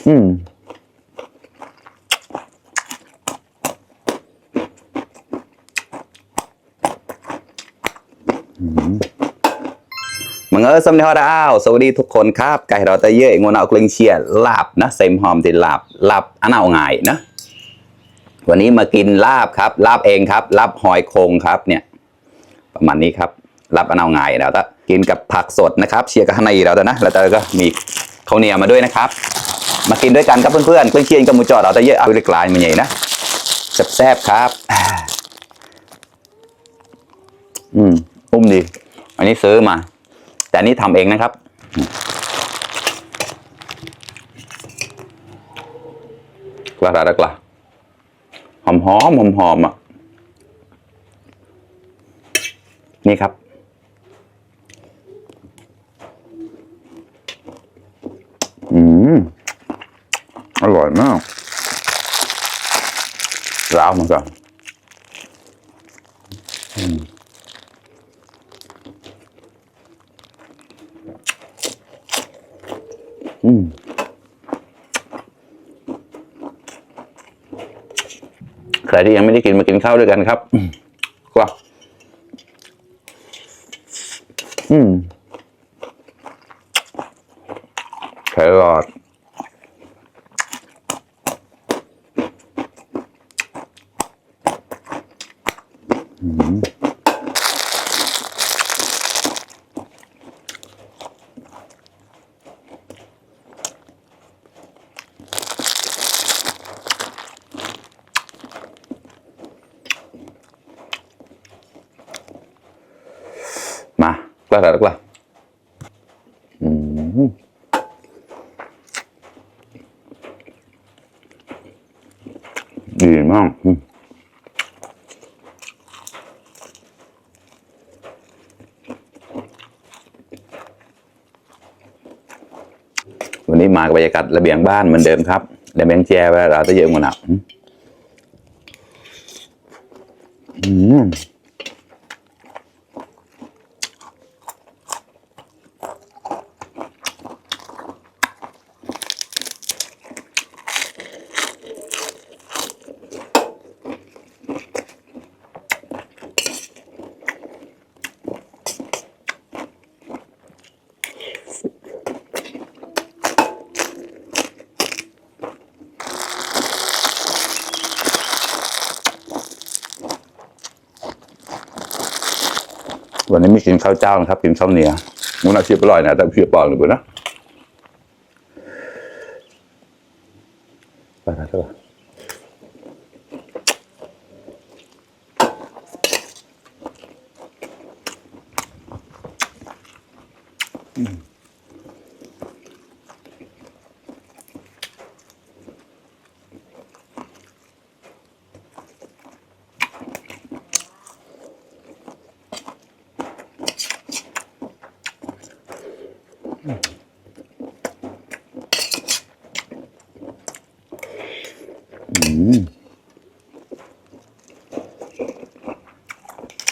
อืมมังเออสำเนียงดาวสวัสดีทุกคนครับไก่เราตะเย่งวนเอากลิงเชียลาบนะเซมหอมติลาบอันเอาไงนะวันนี้มากินลาบครับลาบเองครับลาบหอยโคงครับเนี่ยประมาณนี้ครับลาบอันเอาไงเราจะกินกับผักสดนะครับเชียร์กับข้างในเราแต่นะแล้วก็มีข้าวเหนียวมาด้วยนะครับมากินด้วยกันครับเพื่อนๆกลิงเชียร์กับหมูจอดเราตะเย่เอาเล็กลายมันใหญ่นะแซ่บๆครับอุ้มดีอันนี้ซื้อมาแต่อันนี้ทำเองนะครับกระดาษกระหอมอ่ะนี่ครับอร่อยมากล้าวมันก่อนใครที่ยังไม่ได้กินมากินข้าวด้วยกันครับว้าแครอทมากระดาษกระดีมากวันนี้มากับบรรยากาศระเบียงบ้านเหมือนเดิมครับระเบียงแจเวลาเราจะเยอะกว่าหนักวันนี้ไม่กินข้าวเจ้านะครับกินข้าวเหนียวมันอาชีพอร่อยนะแต่เพียบปอนหรือเปล่านะไปนะใช่ป่ะ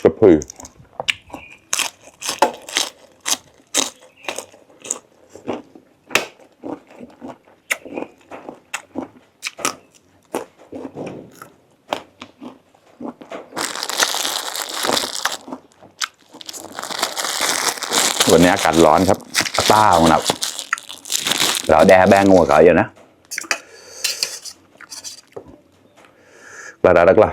กระพือวันนี้อากาศร้อนครับต้ามันแบบเราแดแบงงัวเขาอยู่นะกระดาษกระ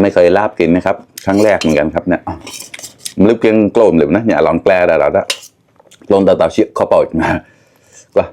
ไม่เคยลาบกินนะครับครั้งแรกเหมือนกันครับเนี่ยมันลึกเพียงโกลมหรือนะอย่าลองแกล้ได้แล้วนะลงตาเชี่ยเขาเป่ามาว่า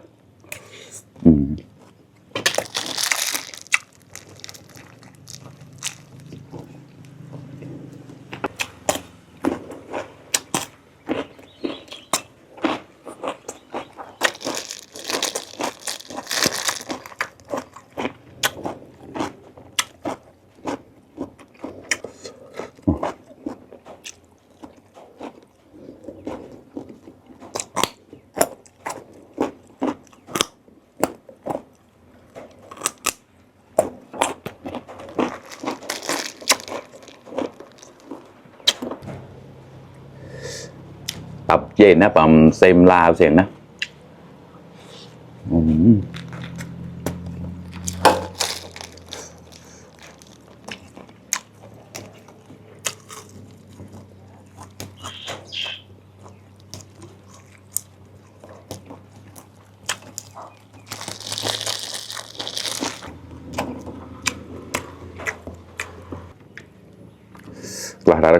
tập gì nó bằng xem la xem đó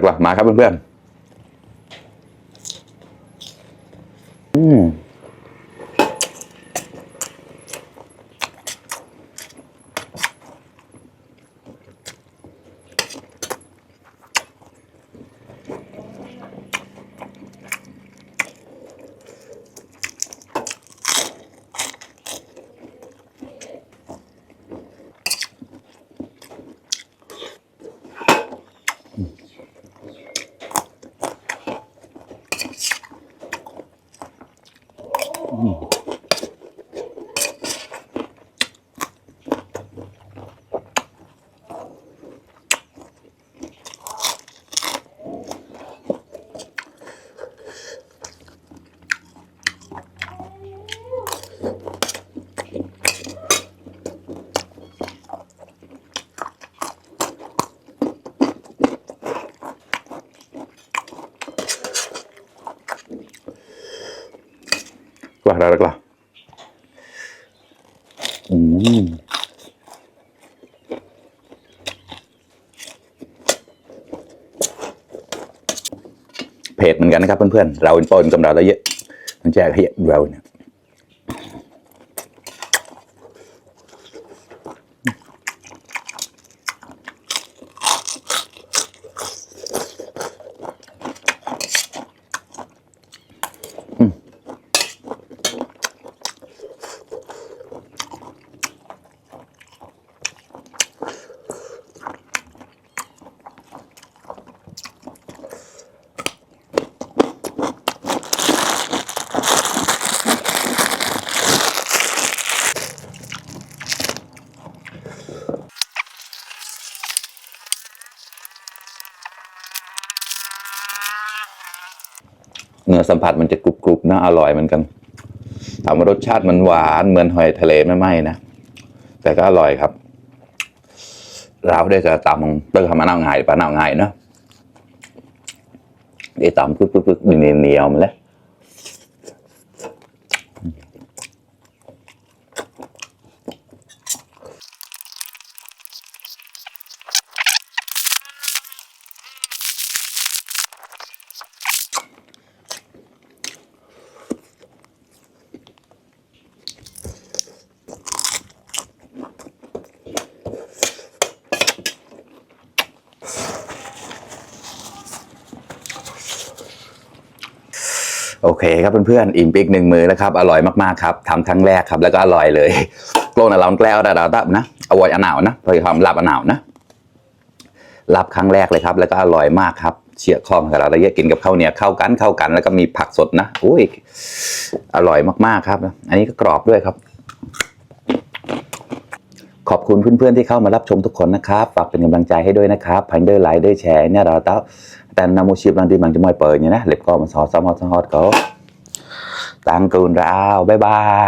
กว่ามาครับเพื่อนๆกว่าเผ็ดเหมือนกันนะครับเพื่อนๆเราเป็นปนกำลังเราเยอะมันแจกให้เราเนี่ยเนื้อสัมผัสมันจะกรุบๆนะอร่อยเหมือนกันถามว่ารสชาติมันหวานเหมือนหอยทะเลไม่ไหมนะแต่ก็อร่อยครับเราได้จะตำต้องทำมะนาวง่ายปลาหนาวง่ายเนาะได้ตำปึ๊กๆเหนียวๆมันเลยโอเคครับเพื่อนๆอิ่มปีก1 มื้อแล้วครับอร่อยมากๆครับทำครั้งแรกครับแล้วก็อร่อยเลยโกลนเราแกล้วดาวตับนะอร่อยอันหนาวนะพอทำลาบอันหนาวนะลาบครั้งแรกเลยครับแล้วก็อร่อยมากครับเชี่ยข้อของเราเยอะกินกับข้าวเหนียวเข้ากันแล้วก็มีผักสดนะอุ้ยอร่อยมากๆครับอันนี้ก็กรอบด้วยครับขอบคุณเพื่อนๆที่เข้ามารับชมทุกคนนะครับฝากเป็นกำลังใจให้ด้วยนะครับพันเดอร์ไลค์ด้วยแชร์เนี่ยเราต้องแต่นามูชิบลังดีมันจะไม่เปิดเนี่ยนะเล็บก็มันสอดซ้ำฮอตก็ตังกูนราวบ๊ายบาย